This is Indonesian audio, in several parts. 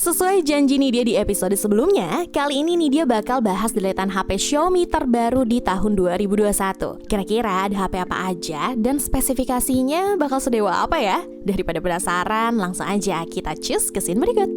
Sesuai janji Nidia di episode sebelumnya, kali ini Nidia bakal bahas deretan HP Xiaomi terbaru di tahun 2021. Kira-kira ada HP apa aja dan spesifikasinya bakal sedewa apa ya? Daripada penasaran, langsung aja kita cus ke scene berikut.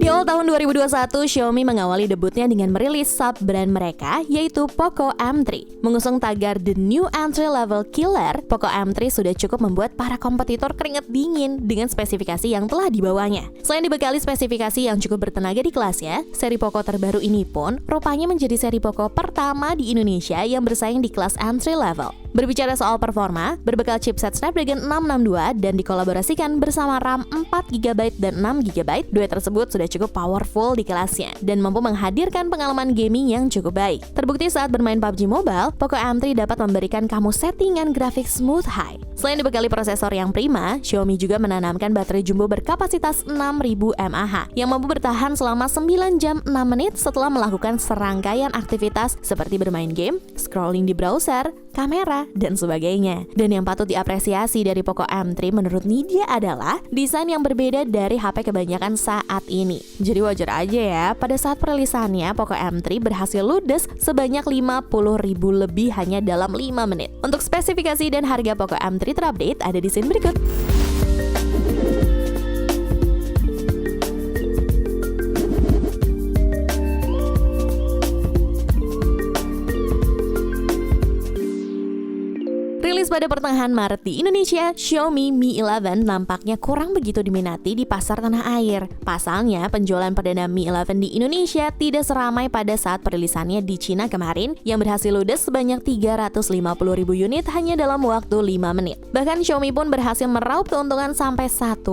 Di awal tahun 2021, Xiaomi mengawali debutnya dengan merilis sub-brand mereka, yaitu Poco M3. Mengusung tagar The New Entry Level Killer, Poco M3 sudah cukup membuat para kompetitor keringat dingin dengan spesifikasi yang telah dibawanya. Selain dibekali spesifikasi yang cukup bertenaga di kelasnya, seri Poco terbaru ini pun rupanya menjadi seri Poco pertama di Indonesia yang bersaing di kelas entry level. Berbicara soal performa, berbekal chipset Snapdragon 662 dan dikolaborasikan bersama RAM 4GB dan 6GB, duet tersebut sudah cukup powerful di kelasnya dan mampu menghadirkan pengalaman gaming yang cukup baik. Terbukti saat bermain PUBG Mobile, Poco M3 dapat memberikan kamu settingan grafik smooth high. Selain dibekali prosesor yang prima, Xiaomi juga menanamkan baterai jumbo berkapasitas 6000 mAh yang mampu bertahan selama 9 jam 6 menit setelah melakukan serangkaian aktivitas seperti bermain game, scrolling di browser, kamera, dan sebagainya. Dan yang patut diapresiasi dari Poco M3 menurut Nidia adalah desain yang berbeda dari HP kebanyakan saat ini. Jadi wajar aja ya, pada saat perilisannya Poco M3 berhasil ludes sebanyak 50.000 lebih hanya dalam 5 menit. Untuk spesifikasi dan harga Poco M3 terupdate ada di scene berikut. Rilis pada pertengahan Maret di Indonesia, Xiaomi Mi 11 nampaknya kurang begitu diminati di pasar tanah air. Pasalnya, penjualan perdana Mi 11 di Indonesia tidak seramai pada saat perilisannya di Cina kemarin yang berhasil ludes sebanyak 350.000 unit hanya dalam waktu 5 menit. Bahkan Xiaomi pun berhasil meraup keuntungan sampai 1,5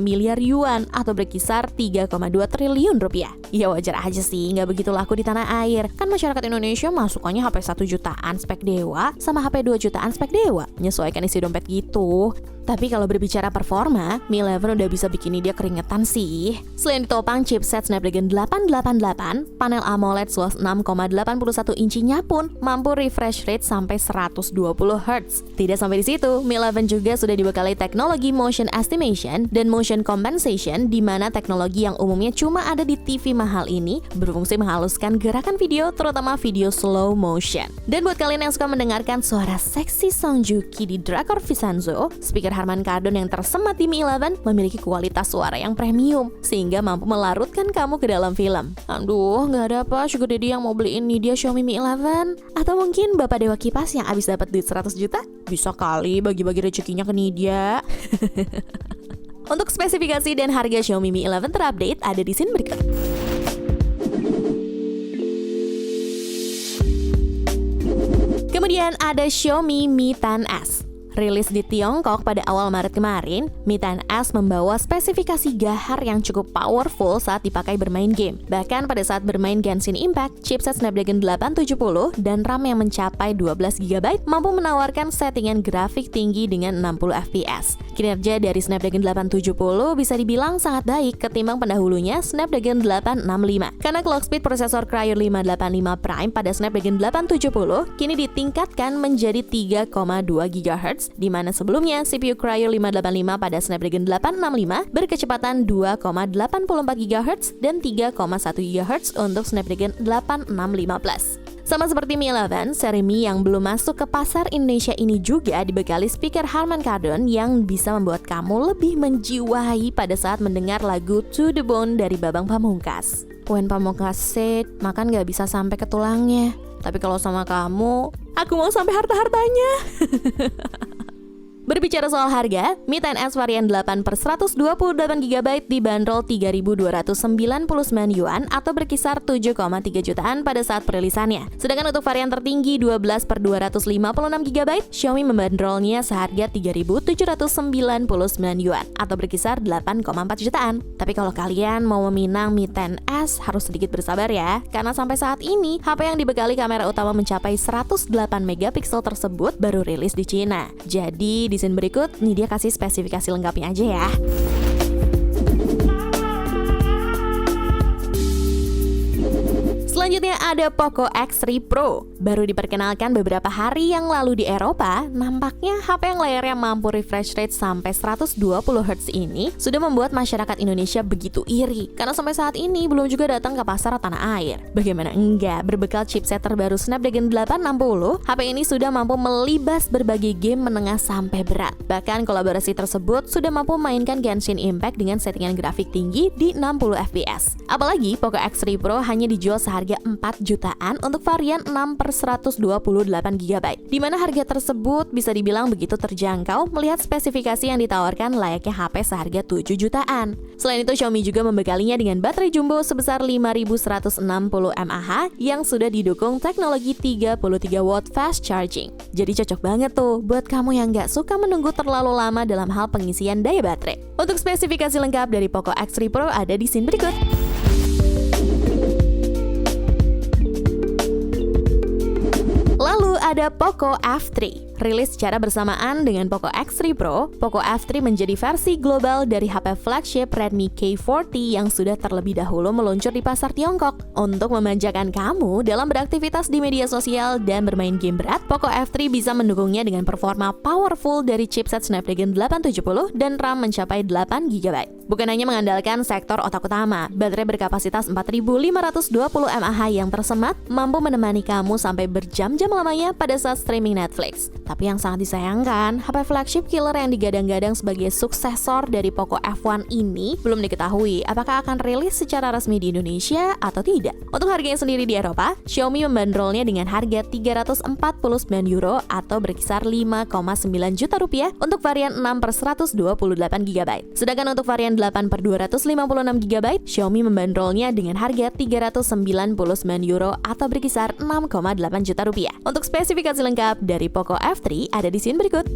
miliar yuan atau berkisar 3,2 triliun rupiah. Ya wajar aja sih, nggak begitu laku di tanah air. Kan masyarakat Indonesia masukannya HP 1 jutaan spek dewa sama HP 2 jutaan spek dewa, menyesuaikan isi dompet gitu. Tapi kalau berbicara performa, Mi 11 udah bisa bikin dia keringetan sih. Selain ditopang chipset Snapdragon 888, panel AMOLED seluas 6,81 inchinya pun mampu refresh rate sampai 120 Hz. Tidak sampai di situ, Mi 11 juga sudah dibekali teknologi motion estimation dan motion compensation, di mana teknologi yang umumnya cuma ada di TV mahal ini berfungsi menghaluskan gerakan video, terutama video slow motion. Dan buat kalian yang suka mendengarkan suara seksi Song Joong Ki di Drakor Vincenzo, speaker Harman Kardon yang tersemat di Mi 11 memiliki kualitas suara yang premium sehingga mampu melarutkan kamu ke dalam film. Aduh, nggak ada apa sugar daddy yang mau beliin Nidia Xiaomi Mi 11? Atau mungkin bapak dewa kipas yang abis dapat duit 100 juta? Bisa kali bagi-bagi rezekinya ke Nidia. Untuk spesifikasi dan harga Xiaomi Mi 11 terupdate ada di scene berikut. Kemudian ada Xiaomi Mi 10s. Rilis di Tiongkok pada awal Maret kemarin, Mi 10s membawa spesifikasi gahar yang cukup powerful saat dipakai bermain game. Bahkan pada saat bermain Genshin Impact, chipset Snapdragon 870 dan RAM yang mencapai 12GB mampu menawarkan settingan grafik tinggi dengan 60 fps. Kinerja dari Snapdragon 870 bisa dibilang sangat baik ketimbang pendahulunya Snapdragon 865. Karena clock speed prosesor Kryo 585 Prime pada Snapdragon 870 kini ditingkatkan menjadi 3,2 GHz, di mana sebelumnya CPU Kryo 585 pada Snapdragon 865 berkecepatan 2,84 GHz dan 3,1 GHz untuk Snapdragon 8615. Sama seperti Mi 11, seri Mi yang belum masuk ke pasar Indonesia ini juga dibekali speaker Harman Kardon yang bisa membuat kamu lebih menjiwai pada saat mendengar lagu To The Bone dari Babang Pamungkas. When Pamungkas said, makan gak bisa sampai ke tulangnya. Tapi kalau sama kamu, aku mau sampai harta-hartanya. Berbicara soal harga, Mi 10s varian 8 per 128GB dibanderol 3.299 yuan atau berkisar 7,3 jutaan pada saat perilisannya. Sedangkan untuk varian tertinggi 12 per 256GB, Xiaomi membandrolnya seharga 3.799 yuan atau berkisar 8,4 jutaan. Tapi kalau kalian mau meminang Mi 10s harus sedikit bersabar ya, karena sampai saat ini HP yang dibekali kamera utama mencapai 108MP tersebut baru rilis di Cina. Jadi di scene berikut, Nidia kasih spesifikasi lengkapnya aja ya. Selanjutnya ada Poco X3 Pro. Baru diperkenalkan beberapa hari yang lalu di Eropa, nampaknya HP yang layarnya mampu refresh rate sampai 120Hz ini sudah membuat masyarakat Indonesia begitu iri, karena sampai saat ini belum juga datang ke pasar tanah air. Bagaimana enggak, berbekal chipset terbaru Snapdragon 860, HP ini sudah mampu melibas berbagai game menengah sampai berat. Bahkan kolaborasi tersebut sudah mampu mainkan Genshin Impact dengan settingan grafik tinggi di 60 fps. Apalagi Poco X3 Pro hanya dijual seharga 4 jutaan untuk varian 6/128GB, di mana harga tersebut bisa dibilang begitu terjangkau melihat spesifikasi yang ditawarkan layaknya HP seharga 7 jutaan. Selain itu, Xiaomi juga membekalinya dengan baterai jumbo sebesar 5160 mAh yang sudah didukung teknologi 33W fast charging. Jadi cocok banget tuh buat kamu yang nggak suka menunggu terlalu lama dalam hal pengisian daya baterai. Untuk spesifikasi lengkap dari Poco X3 Pro ada di scene berikut. Lalu ada Poco F3. Rilis secara bersamaan dengan Poco X3 Pro, Poco F3 menjadi versi global dari HP flagship Redmi K40 yang sudah terlebih dahulu meluncur di pasar Tiongkok. Untuk memanjakan kamu dalam beraktivitas di media sosial dan bermain game berat, Poco F3 bisa mendukungnya dengan performa powerful dari chipset Snapdragon 870 dan RAM mencapai 8GB. Bukan hanya mengandalkan sektor otak utama, baterai berkapasitas 4520 mAh yang tersemat mampu menemani kamu sampai berjam-jam lamanya pada saat streaming Netflix. Tapi yang sangat disayangkan, HP flagship killer yang digadang-gadang sebagai suksesor dari Poco F1 ini belum diketahui apakah akan rilis secara resmi di Indonesia atau tidak. Untuk harganya sendiri di Eropa, Xiaomi membandrolnya dengan harga €349 atau berkisar 5,9 juta rupiah untuk varian 6/128GB. Sedangkan untuk varian 8/256GB, Xiaomi membandrolnya dengan harga €399 atau berkisar 6,8 juta rupiah. Untuk spesifikasi lengkap dari Poco F3 ada di scene berikut.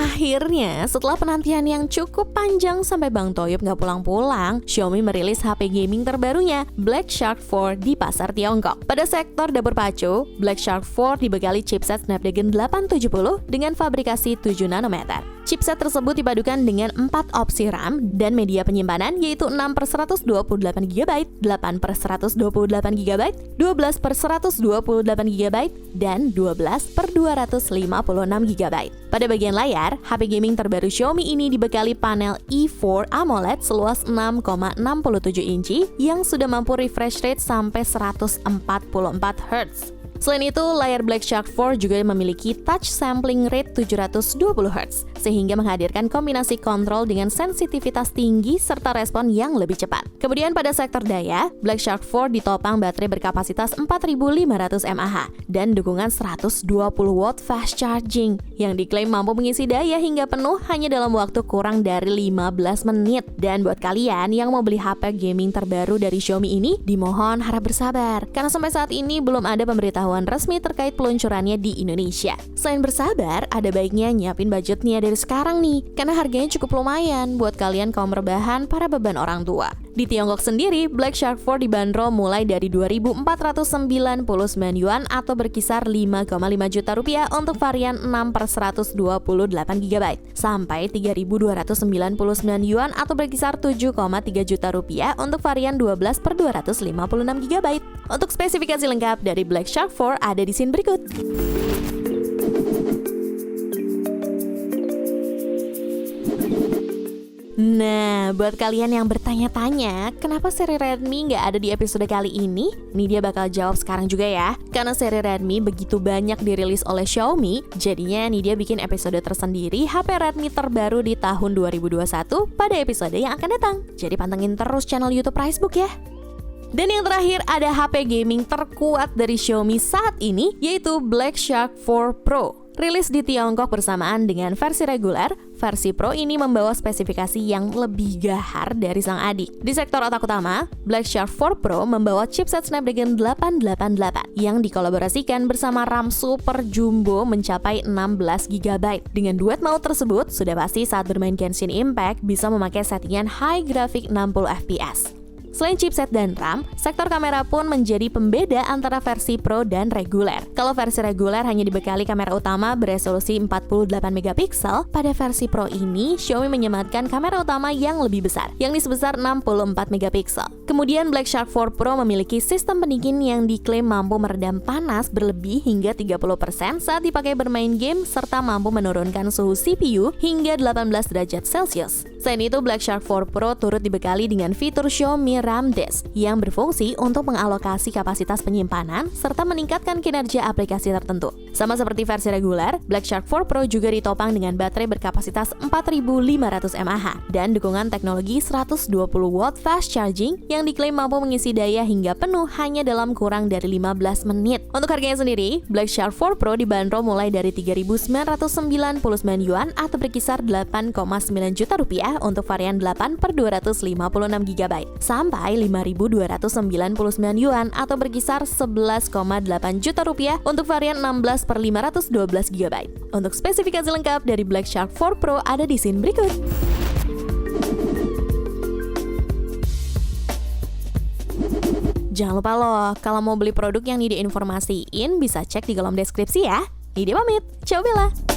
Akhirnya, setelah penantian yang cukup panjang sampai Bang Toyib nggak pulang-pulang, Xiaomi merilis HP gaming terbarunya, Black Shark 4 di pasar Tiongkok. Pada sektor dapur pacu, Black Shark 4 dibekali chipset Snapdragon 870 dengan fabrikasi 7 nanometer. Chipset tersebut dipadukan dengan 4 opsi RAM dan media penyimpanan yaitu 6/128GB, 8/128GB, 12/128GB, dan 12/256GB. Pada bagian layar, HP gaming terbaru Xiaomi ini dibekali panel E4 AMOLED seluas 6,67 inci yang sudah mampu refresh rate sampai 144Hz. Selain itu, layar Black Shark 4 juga memiliki touch sampling rate 720Hz, sehingga menghadirkan kombinasi kontrol dengan sensitivitas tinggi serta respon yang lebih cepat. Kemudian pada sektor daya, Black Shark 4 ditopang baterai berkapasitas 4500 mAh dan dukungan 120W fast charging, yang diklaim mampu mengisi daya hingga penuh hanya dalam waktu kurang dari 15 menit. Dan buat kalian yang mau beli HP gaming terbaru dari Xiaomi ini, dimohon harap bersabar, karena sampai saat ini belum ada pemberitahuan resmi terkait peluncurannya di Indonesia. Selain bersabar, ada baiknya nyiapin budgetnya dari sekarang nih, karena harganya cukup lumayan buat kalian kaum rebahan para beban orang tua. Di Tiongkok sendiri, Black Shark 4 dibanderol mulai dari 2.499 yuan atau berkisar 5,5 juta rupiah untuk varian 6/128GB, sampai 3.299 yuan atau berkisar 7,3 juta rupiah untuk varian 12/256GB. Untuk spesifikasi lengkap dari Black Shark 4 ada di scene berikut. Nah, buat kalian yang bertanya-tanya, kenapa seri Redmi nggak ada di episode kali ini? Nih dia bakal jawab sekarang juga ya. Karena seri Redmi begitu banyak dirilis oleh Xiaomi, jadinya nih dia bikin episode tersendiri HP Redmi terbaru di tahun 2021 pada episode yang akan datang. Jadi pantengin terus channel YouTube Pricebook ya. Dan yang terakhir ada HP gaming terkuat dari Xiaomi saat ini, yaitu Black Shark 4 Pro. Rilis di Tiongkok bersamaan dengan versi reguler, versi Pro ini membawa spesifikasi yang lebih gahar dari sang adik. Di sektor otak utama, Black Shark 4 Pro membawa chipset Snapdragon 888 yang dikolaborasikan bersama RAM Super Jumbo mencapai 16GB. Dengan duet mode tersebut, sudah pasti saat bermain Genshin Impact bisa memakai settingan high graphic 60 fps. Selain chipset dan RAM, sektor kamera pun menjadi pembeda antara versi Pro dan reguler. Kalau versi reguler hanya dibekali kamera utama beresolusi 48 megapiksel, pada versi Pro ini Xiaomi menyematkan kamera utama yang lebih besar, yakni sebesar 64 megapiksel. Kemudian Black Shark 4 Pro memiliki sistem pendingin yang diklaim mampu meredam panas berlebih hingga 30% saat dipakai bermain game serta mampu menurunkan suhu CPU hingga 18 derajat Celcius. Selain itu, Black Shark 4 Pro turut dibekali dengan fitur Xiaomi RAM Disk yang berfungsi untuk mengalokasi kapasitas penyimpanan serta meningkatkan kinerja aplikasi tertentu. Sama seperti versi reguler, Black Shark 4 Pro juga ditopang dengan baterai berkapasitas 4500 mAh dan dukungan teknologi 120 watt fast charging yang diklaim mampu mengisi daya hingga penuh hanya dalam kurang dari 15 menit. Untuk harganya sendiri, Black Shark 4 Pro dibanderol mulai dari 3.999 yuan atau berkisar 8,9 juta rupiah untuk varian 8/256 GB sampai 5.299 yuan atau berkisar 11,8 juta rupiah untuk varian 16/512 GB. Untuk spesifikasi lengkap dari Black Shark 4 Pro ada di scene berikut. Jangan lupa loh, kalau mau beli produk yang Nidia informasiin bisa cek di kolom deskripsi ya. Nidia pamit, ciao Bella.